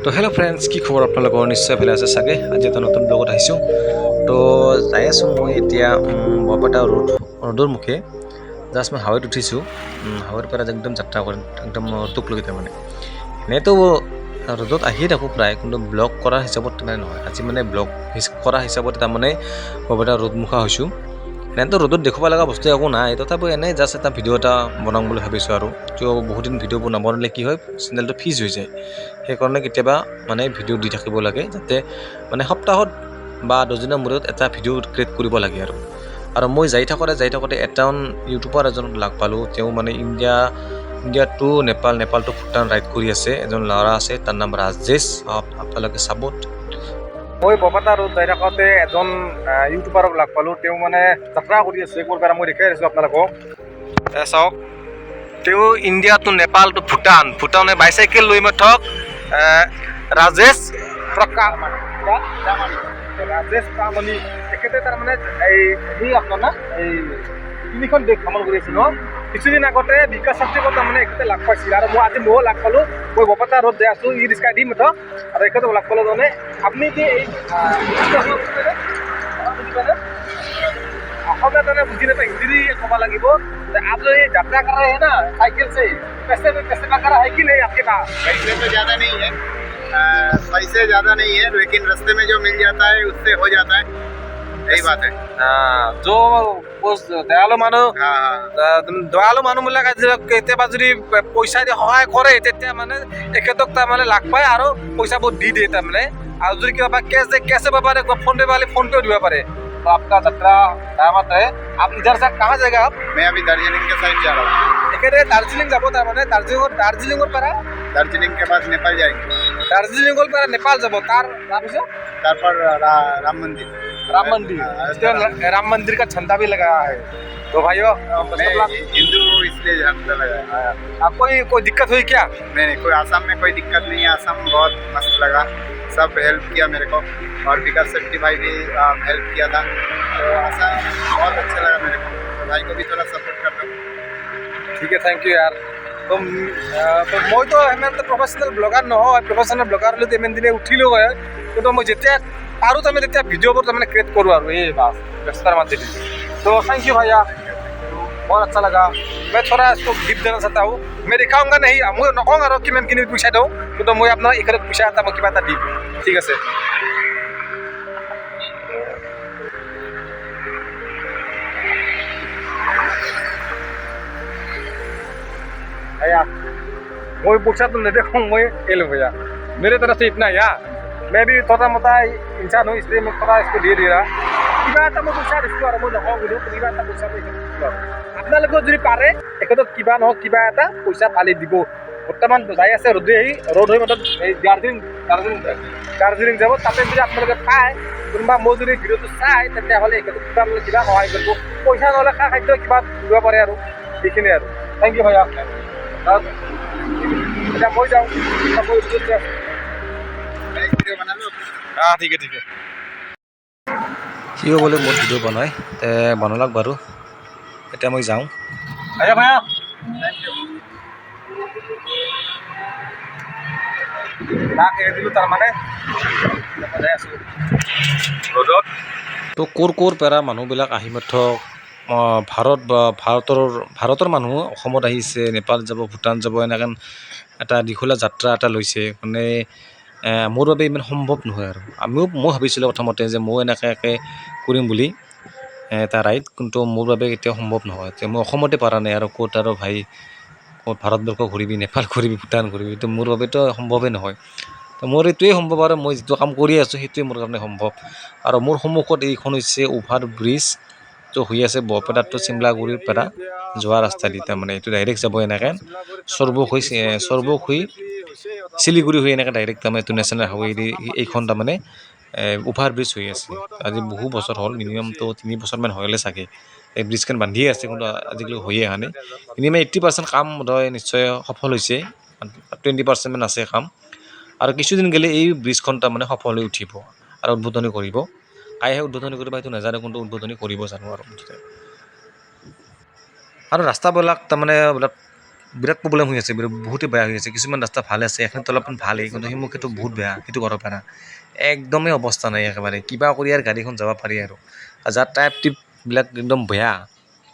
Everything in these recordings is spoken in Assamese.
তো হেল্ল' ফ্ৰেণ্ডছ, কি খবৰ আপোনালোকৰ? নিশ্চয় ভালে আছে চাগে। আজি এটা নতুন ব্লগত আহিছোঁ। তো যাই আছোঁ মই এতিয়া বৰপেটা ৰ'দৰ মুখে। জাষ্ট মই হাৱেত উঠিছোঁ। হাৱেৰ পৰা একদম যাত্ৰা কৰিম, একদম টুকলগি তাৰমানে। এনেইতো ৰ'দত আহিয়ে থাকোঁ প্ৰায়, কিন্তু ব্লগ কৰা হিচাপত মানে নহয়। আজি মানে ব্লগ কৰা হিচাপত তাৰমানে বৰপেটা ৰ'দমুখা হৈছোঁ। এনেইতো ৰ'দত দেখুৱাব লগা বস্তু একো নাই, তথাপিও এনেই জাষ্ট এটা ভিডিঅ' এটা বনাম বুলি ভাবিছোঁ আৰু। কিয় বহুদিন ভিডিঅ' নবনালে কি হয়, চেনেলটো ফিজ হৈ যায়। সেইকাৰণে কেতিয়াবা মানে ভিডিঅ' দি থাকিব লাগে, যাতে মানে সপ্তাহত বা 10 দিনৰ মূৰত এটা ভিডিঅ' ক্ৰিয়েট কৰিব লাগে আৰু মই যাই থাকোঁতে এজন ইউটিউবাৰ এজনক লগ পালোঁ। তেওঁ মানে India to Nepal to Bhutan ride কৰি আছে। এজন ল'ৰা আছে, তাৰ নাম ৰাজেশ। আপোনালোকে চাব। মই বৰপেটা ৰোড যাই থাকোঁতে এজন ইউটিউবাৰক লগ পালোঁ। তেওঁ মানে যাত্ৰা কৰি আছে ক'ৰ পৰা, মই দেখাই আছোঁ আপোনালোকক। চাওক, তেওঁ ইণ্ডিয়া টু নেপাল টু ভূটানে বাইচাইকেল লৈ মাথক ৰাজেশ প্ৰামাণিক তেখেতে তাৰমানে এই আপোনাৰ না এই 3খন দেশ ভ্ৰমণ কৰি আছিল ন। কিছুদিন আগতে বিকাশ ছাত্ৰীকো তাৰমানে এখেতে লগ পাইছিল, আৰু আজি ময়ো লগ পালোঁ। মই বৰপেটা ৰোড যাই আছোঁ, ই ৰিক্সা দিম মাথক, আৰু এখেতক লগ পালোঁ। তাৰমানে আপুনি কি এই অসমীয়া তাৰমানে বুজি নাপায়, হিন্দী ক'ব লাগিব। आप जो ये यात्रा कर रहे हैं ना साइकिल से, पैसे वगैरह है कि नहीं आपके पास? पैसे तो ज़्यादा नहीं है, पैसे ज़्यादा नहीं है, लेकिन रास्ते में जो मिल जाता है उससे हो जाता है। यही बात है। जो দয়ালু মানুহবিলাক কেতিয়াবা যদি পইচা দি সহায় কৰে, তেতিয়া মানে এখেতক তাৰমানে লাগ পায় আৰু পইচাবোৰ দি দিয়ে তাৰমানে। আৰু যদি কিবা কেছে পাব পাৰে, ফোন পেও দিব পাৰে। तो आपका यात्रा दामत है। आप इधर से कहाँ जाएगा आप? मैं अभी दार्जिलिंग के साइड जा रहा हूँ। এখানে দার্জিলিং যাব, তাৰমানে দাৰ্জিলিঙৰ পৰা दार्जिलिंग के बाद नेपाल जाएंगे, দাৰ্জিলিঙৰ পৰা নেপাল যাব। তাৰপিছত तारपर राम मंदिर। राम मंदिर, राम मंदिर का झंडा भी लगाया है। तो भाइयों, मैं हिंदू इसलिए झंडा लगाया। आपको कोई दिक्कत हुई क्या? नहीं, कोई आसाम में कोई दिक्कत नहीं है। आसाम बहुत मस्त लगा, सब हेल्प किया मेरे को, और विकास शेट्टी भाई भी हेल्प किया था। तो आसाम बहुत अच्छा लगा मेरे को। तो भाई को भी थोड़ा सपोर्ट करता हूँ। ठीक है, थैंक यू यार। तो মইতো ইমান প্ৰফেশ্যনেল ব্লগাৰ নহয়। প্ৰফেশ্যনেল ব্লগাৰ হ'লে ইমান দিনে উঠিলোঁ হয়, কিন্তু মই যেতিয়া পাৰোঁ তাৰমানে তেতিয়া ভিডিঅ'বোৰ তাৰমানে ক্ৰিয়েট কৰোঁ আৰু এই বাস ব্যস্ততাৰ মাজেদি। तो थैंक यू भैया, बहुत अच्छा लगा। मैं थोड़ा इसको गिफ्ट देना चाहता हूँ। मैं दिखाऊंगा नहीं, मैं नकौं और किमान किनी पইচা দিওঁ, কিন্তু মই আপোনাৰ এইখনত পইচা এটা মই কিবা এটা দিম। ঠিক আছে। भैया मैं पइसा तो नहीं देखूँ, मैं ये लो भैया, मेरे तरफ से इतना या मैं भी थोड़ा मोटा इंसान हूँ, इसलिए मैं थोड़ा इसको दे रहा। কিবা এটা মই পইচা দিছোঁ আৰু মই নকওঁ কিন্তু কিবা এটা পইচা মই দিছোঁ আৰু আপোনালোকেও যদি পাৰে এখেতক কিবা নহওক কিবা এটা পইচা পালি দিব। বৰ্তমান যাই আছে ৰ'দ হৈ মাত্ৰ এই দাৰ্জিলিং যাব। তাতে যদি আপোনালোকে পায়, কোনোবা মই যদি ভিডিঅ'টো চাই, তেতিয়াহ'লে এখেতক কিবা সহায় কৰিব। পইচা নহ'লে খা খাদ্য কিবা দিব পাৰে আৰু সেইখিনি আৰু। Thank U ভৈয়া। এতিয়া মই যাওঁ, ঠিক আছে। সিও বোলে মোৰ ভিডিঅ' বনাই, বনালক বাৰু। এতিয়া মই যাওঁ। আয়া ভাইয়া, তাক এৰি দিলোঁ তাৰমানে যাই আছোঁ ৰ'দত। তো ক'ৰ পৰা মানুহবিলাক আহি মাথক ভাৰতৰ মানুহ অসমত আহিছে, নেপাল যাব, ভূটান যাব, এনেকৈ এটা দীঘলীয়া যাত্ৰা এটা লৈছে। মানে মোৰ বাবে ইমান সম্ভৱ নহয় আৰু। মই ভাবিছিলোঁ প্ৰথমতে যে মই এনেকৈ কৰিম বুলি এটা ৰাইড, কিন্তু মোৰ বাবে কেতিয়াও সম্ভৱ নহয়। এতিয়া মই অসমতে পৰা নাই আৰু ক'ত আৰু ভাই, ক'ত ভাৰতবৰ্ষ ঘূৰিবি, নেপাল ঘূৰিবি, ভূটান ঘূৰিবি, এইটো মোৰ বাবেতো সম্ভৱেই নহয়। তো মোৰ এইটোৱেই সম্ভৱ, আৰু মই যিটো কাম কৰি আছোঁ সেইটোৱে মোৰ কাৰণে সম্ভৱ। আৰু মোৰ সন্মুখত এইখন হৈছে অ'ভাৰ ব্ৰিজ, তো হৈ আছে বৰপেটা টু চিমলাগুৰিৰ পৰা যোৱা ৰাস্তা দি। তাৰমানে এইটো ডাইৰেক্ট যাব এনেকৈ সৰ্বক হৈ শিলিগুৰি হৈ এনেকৈ ডাইৰেক্ট তাৰমানে এইটো নেশ্যনেল হাইৱে দি এইখন তাৰমানে অ'ভাৰ ব্ৰিজ হৈ আছে। আজি বহু বছৰ হ'ল, মিনিমামতো 3 বছৰমান হ'লে চাগে এই ব্ৰিজখন বান্ধিয়ে আছে, কিন্তু আজিকালি হৈয়ে অহা নাই। মিনিমাম 80% কাম বোধহয় নিশ্চয় সফল হৈছে, 20% মান আছে কাম। আৰু কিছুদিন গ'লে এই ব্ৰিজখন তাৰমানে সফল হৈ উঠিব আৰু উদ্বোধনী কৰিব। কাইহে উদ্বোধনী কৰিব সেইটো নাজানো, কিন্তু উদ্বোধনী কৰিব জানো আৰু মুঠতে। আৰু ৰাস্তাবিলাক তাৰমানে বিৰাট প্ৰব্লেম হৈ আছে, বহুতেই বেয়া হৈ আছে। কিছুমান ৰাস্তা ভাল আছে, এখনতো অলপমান ভালেই, কিন্তু সেই মুখেতো বহুত বেয়া, সেইটো কৰিব পাৰা একদমেই অৱস্থা নাই একেবাৰে। কিবা কৰি আৰু গাড়ীখন যাব পাৰি আৰু যাৰ টাইপ টিপবিলাক একদম বেয়া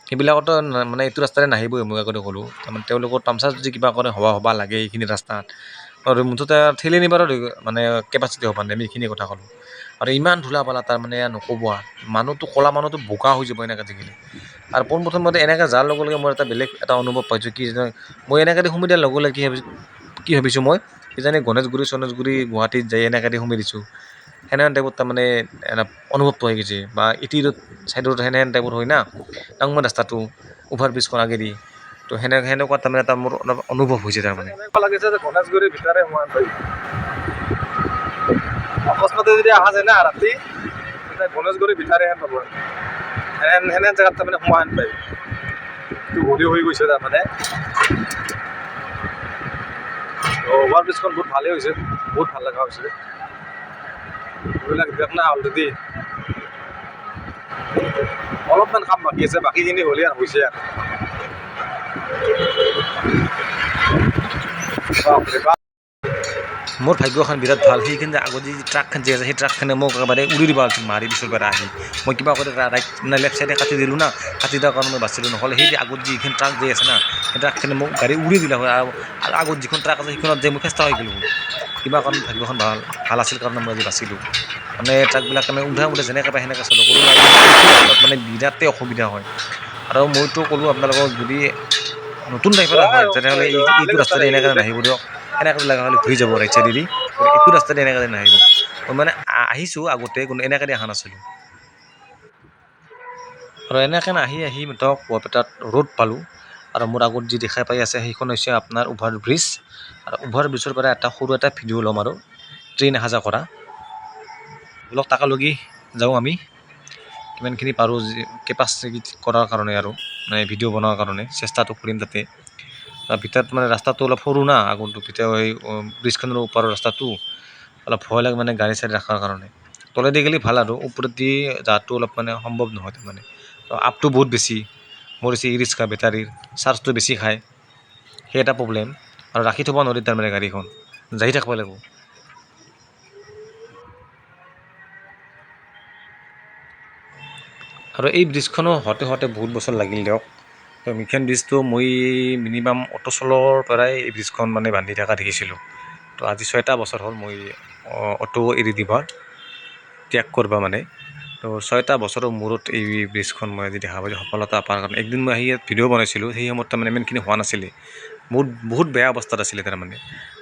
সেইবিলাকতো মানে এইটো ৰাস্তাৰে নাহিবই। মই আগতে ক'লোঁ তাৰমানে তেওঁলোকৰ পামচাৰ যদি কিবা কৰে হ'বা লাগে এইখিনি ৰাস্তাত, আৰু মুঠতে ঠেলি নিবাৰো মানে কেপাচিটি হ'ব নাই, আমি এইখিনি কথা ক'লোঁ। আৰু ইমান ধূলা পালা তাৰমানে নক'ব, মানুহটো ক'লা মানুহটো বোকা হৈ যাব এনেকৈ থাকিলে। আৰু পোনপ্ৰথমতে এনেকৈ যোৱাৰ লগে লগে মই বেলেগ এটা অনুভৱ পাইছোঁ কি, মই এনেকৈ সোমাই দিয়াৰ লগে লগে কি ভাবিছোঁ মই কিজানি গণেশগুৰি গুৱাহাটীত যাই এনেকৈ সোমাই দিছোঁ, সেনেহেন টাইপত তাৰমানে অনুভৱটো হৈ গৈছে। বা ইটি ৰোড ছাইডত সেনেহেন টাইপত হয় না ডাঙৰ ৰাস্তাটো, অভাৰ ব্ৰিজখন আগেদি, তো সেনেকুৱা তাৰমানে এটা মোৰ অলপ অনুভৱ হৈছে। তাৰমানে লাগিছে যে গণেশগুৰিৰ ভিতৰে সোমাই পাই, অকস্মাতে যদি অহা যায় না ৰাতি, তেতিয়া গণেশগুৰিৰ ভিতৰে হেন পাব, সেনেহেন জেগাত তাৰমানে সোমাই পাই, এইটো ভৰি হৈ গৈছে তাৰমানে। অভাৰ ব্ৰিজখন বহুত ভালেই হৈছে, বহুত ভাল লগা হৈছে। এইবিলাক দেখ না অলৰেডি অলপমান কাম বাকী আছে, বাকীখিনি হ'লে আৰু হৈছে আৰু। মোৰ ভাগ্যখন বিৰাট ভাল, সেইখিনি আগত যি ট্ৰাকখন যে আছে সেই ট্ৰাকখনে মোক একেবাৰে উৰি দিব মাৰি পিছৰ পৰা আহি, মই কিবা কৰি লেফ্ট চাইডে কাটি দিলোঁ না, কাটি দিয়াৰ কাৰণে মই বাচিলোঁ। নহ'লে সেই আগত যিখন ট্ৰাক যে আছে না, সেই ট্ৰাকখনে মোক গাড়ী উৰি দিলে হয়। আৰু আগত যিখন ট্ৰাক আছে সেইখনত যে মই ফেষ্টা হৈ গ'লোঁ। কিবা কাৰণত ভাগ্যখন ভাল আছিল কাৰণে মই আজি বাচিলোঁ। মানে ট্ৰাকবিলাক মানে উধাই যেনেকৈ পায় সেনেকৈ চলোঁ, কোনো মানে বিৰাটেই অসুবিধা হয়। আৰু মইতো ক'লোঁ আপোনালোকক, যদি নতুন ড্ৰাইভাৰ হয় তেনেহ'লে এইটো ৰাস্তাতে এনেকৈ নাহিব দিয়ক, এনেকৈ লগা হ'লে ঘূৰি যাব ৰাইট চাইডেদি, এইটো ৰাস্তাতে এনেকৈ নাহিব। মই মানে আহিছোঁ আগতে, কিন্তু এনেকৈ অহা নাছিলোঁ। আৰু এনেকৈ আহি ধৰক বৰপেটাত ৰোড পালোঁ। আৰু মোৰ আগত যি দেখাই পাই আছে সেইখন হৈছে আপোনাৰ অভাৰ ব্ৰিজ। আৰু অভাৰ ব্ৰিজৰ পৰা সৰু এটা ভিডিঅ' ল'ম আৰু ট্ৰেইন অহা যোৱা কৰা, অলপ টাকা লগি যাওঁ আমি কিমানখিনি পাৰোঁ কেপাচিটি কৰাৰ কাৰণে, আৰু মানে ভিডিঅ' বনোৱাৰ কাৰণে চেষ্টাটো কৰিম। তাতে ভিতৰত মানে ৰাস্তাটো অলপ সৰু না, আগত ভিতৰত এই ব্ৰিজখনৰ ওপৰৰ ৰাস্তাটো অলপ ভয় লাগে, মানে গাড়ী চাড়ী ৰখাৰ কাৰণে। তলেদি গ'লে ভাল, আৰু ওপৰেদি যোৱাটো অলপ মানে সম্ভৱ নহয় তাৰমানে। তো আপটো বহুত বেছি, মোৰ ই ৰিক্সা বেটাৰীৰ চাৰ্জটো বেছি খায়, সেই এটা প্ৰব্লেম। আৰু ৰাখি থ'ব নোৱাৰি তাৰমানে, গাড়ীখন যাই থাকিব লাগিব। আৰু এই ব্ৰিজখনো হওঁতে বহুত বছৰ লাগিল দিয়ক। তো মিখন ব্ৰিজটো মই মিনিমাম অটো চলৰ পৰাই এই ব্ৰিজখন মানে বান্ধি থকা দেখিছিলোঁ। তো আজি 6টা বছৰ হ'ল মই অটো এৰি দিবৰ ত্যাগ কৰিব মানে। তো 6টা বছৰৰ মূৰত এই ব্ৰিজখন মই আজি দেখা পাইছোঁ সফলতা পোৱাৰ কাৰণে। একদিন মই আহি ইয়াত ভিডিঅ' বনাইছিলোঁ, সেই সময়ত তাৰমানে ইমানখিনি হোৱা নাছিলে, বহুত বেয়া অৱস্থাত আছিলে তাৰমানে।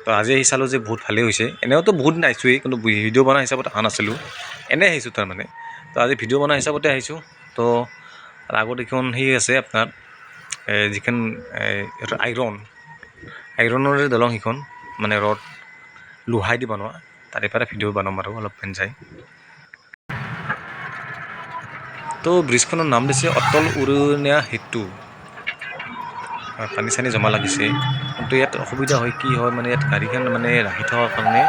তো আজি আহি চালোঁ যে বহুত ভালেই হৈছে। এনেওতো বহুত দিন আহিছোঁৱেই, কিন্তু ভিডিঅ' বনোৱা হিচাপত অহা নাছিলোঁ, এনেই আহিছোঁ তাৰমানে। তো আজি ভিডিঅ' বনোৱা হিচাপতে আহিছোঁ। তো আগত এইখন সেই আছে আপোনাৰ যিখন আইৰণৰে দলং, সিখন মানে ৰড লোহাই দি বনোৱা, তাৰে পৰা ভিডিঅ' বনাম আৰু অলপমান যায়। তো ব্ৰিজখনৰ নাম দিছে অটল উৰণীয়া সেতু। পানী চানী জমা লাগিছে, কিন্তু ইয়াত অসুবিধা হয় কি হয় মানে, ইয়াত গাড়ীখন মানে ৰাখি থকাৰ কাৰণে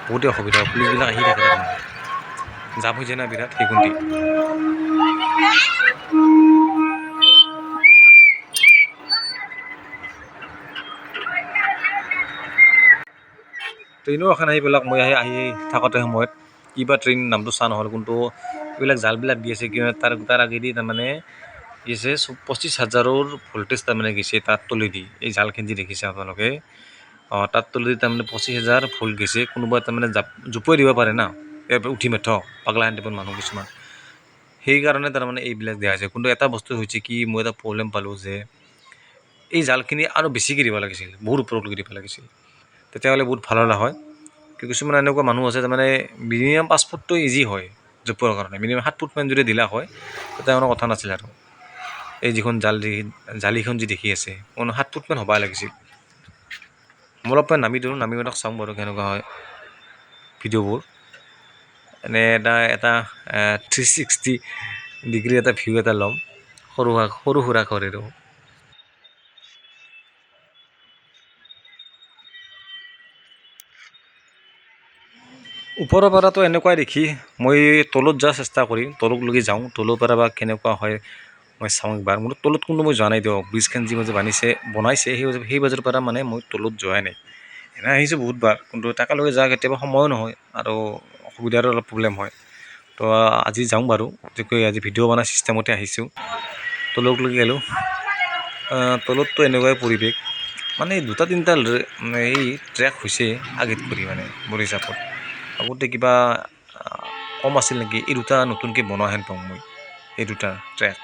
বহুতেই অসুবিধা হয়। পুলিচবিলাক আহি থাকে তাৰমানে, জাম হৈ যায় না বিৰাট সেইখনটি। ট্ৰেইনো এখন আহি পেলাক, মই আহি থাকোঁতে সময়ত কিবা ট্ৰেইন নামটো চোৱা নহ'ল, কিন্তু এইবিলাক জালবিলাক দি আছে তাৰ আগেদি তাৰমানে গেছে 25,000ৰ ভল্টেজ তাৰমানে গেছে তাত তলেদি। এই জালখিনি যি দেখিছে আপোনালোকে, তাত তলেদি তাৰমানে 25,000 ভল্ট গেছে। কোনোবাই তাৰমানে জোপোৱাই দিব পাৰে না, ইয়াৰ পৰা উঠি মেথ পাগলাহেন টাইপৰ মানুহ কিছুমান, সেইকাৰণে তাৰমানে এইবিলাক দিয়া হৈছে। কিন্তু এটা বস্তু হৈছে কি, মই এটা প্ৰব্লেম পালোঁ যে এই জালখিনি আৰু বেছিকৈ দিব লাগিছিল, বহুত ওপৰলৈকে দিব লাগিছিল, তেতিয়াহ'লে বহুত ভাল হ'লে হয়। কিছুমান এনেকুৱা মানুহ আছে তাৰমানে মিনিমাম 5 ফুটটো ইজি হয় জোপোৱাৰ কাৰণে, মিনিমাম 7 ফুটমান যদি দিলা হয় তেতিয়া কোনো কথা নাছিল। আৰু এই যিখন জালিখন যি দেখি আছে 7 ফুটমান হ'বই লাগিছিল। মই অলপমান নামি দিওঁ, নামি পেলাই চাওঁ বাৰু কেনেকুৱা হয় ভিডিঅ'বোৰ। এনে এটা 360 ডিগ্ৰী এটা ভিউ এটা ল'ম, সৰু সুৰা কৰে আৰু। ওপৰৰ পৰাতো এনেকুৱাই দেখি মই তলত যোৱাৰ চেষ্টা কৰিম, তলক লগি যাওঁ, তলৰ পৰা বা কেনেকুৱা হয় মই চাওঁ একবাৰ মোৰ তলত কোনো মই যোৱা নাই দিয়ক ব্ৰিজখন যি যে বনাইছে সেই বাজৰ পৰা মানে মই তলত যোৱাই নাই এনে আহিছোঁ বহুতবাৰ কিন্তু তাকালৈকে যোৱা কেতিয়াবা সময়ো নহয় আৰু অসুবিধাৰো অলপ প্ৰব্লেম হয় তো আজি যাওঁ বাৰু আজি ভিডিঅ' বনাৰ চিষ্টেমতে আহিছোঁ তললৈ গ'লোঁ তলততো এনেকুৱাই পৰিৱেশ মানে 2-3টা এই ট্ৰেক হৈছে আগত কৰি মানে মোৰ হিচাপত আগতে কিবা কম আছিল নেকি এই 2টা নতুনকৈ বনোৱা হেন পাওঁ মই এই 2টা ট্ৰেক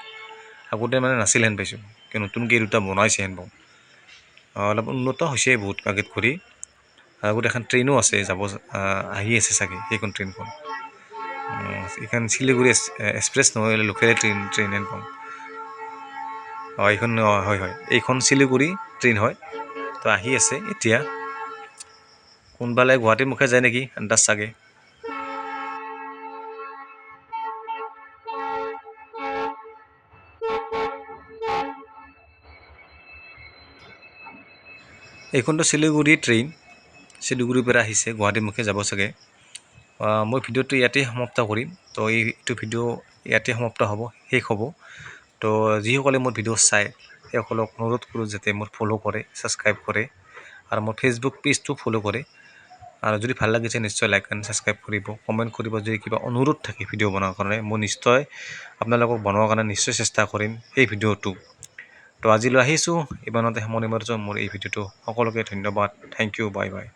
আগতে মানে নাছিল হেন পাইছোঁ কি নতুনকৈ এই 2টা বনাইছে হেন পাওঁ অলপ উন্নত হৈছে বহুত আগত কৰি আগতে এখন ট্ৰেইনো আছে যাব আহি আছে চাগে সেইখন ট্ৰেইনখন এইখন শিলিগুৰি এক্সপ্ৰেছ নহয় লোকেল ট্ৰেইন হেন পাওঁ এইখন হয় এইখন শিলিগুৰি ট্ৰেইন হয় তো আহি আছে এতিয়া কোনবালে গুৱাহাটীৰ মুখে যায় নেকি আন্দাজ চাগে এইখনতো শিলিগুৰি ট্ৰেইন শিলিগুৰিৰ পৰা আহিছে গুৱাহাটীৰ মুখে যাব চাগে মই ভিডিঅ'টো ইয়াতে সমাপ্ত কৰিম তো এইটো ভিডিঅ' ইয়াতে সমাপ্ত হ'ব শেষ হ'ব তো যিসকলে মোৰ ভিডিঅ' চায় সেইসকলক অনুৰোধ কৰোঁ যাতে মোৰ ফ'ল' কৰে ছাবস্ক্ৰাইব কৰে আৰু মোৰ ফেচবুক পেজটো ফ'ল' কৰে আৰু যদি ভাল লাগিছে নিশ্চয় লাইক এণ্ড ছাবস্ক্ৰাইব কৰিব কমেণ্ট কৰিব যদি কিবা অনুৰোধ থাকে ভিডিঅ' বনোৱাৰ কাৰণে মই নিশ্চয় আপোনালোকক বনোৱাৰ কাৰণে নিশ্চয় চেষ্টা কৰিম সেই ভিডিঅ'টো তো আজিলৈ আহিছোঁ ইমানতে সামৰণি মাৰিছোঁ মোৰ এই ভিডিঅ'টো সকলোকে ধন্যবাদ থেংক ইউ বাই বাই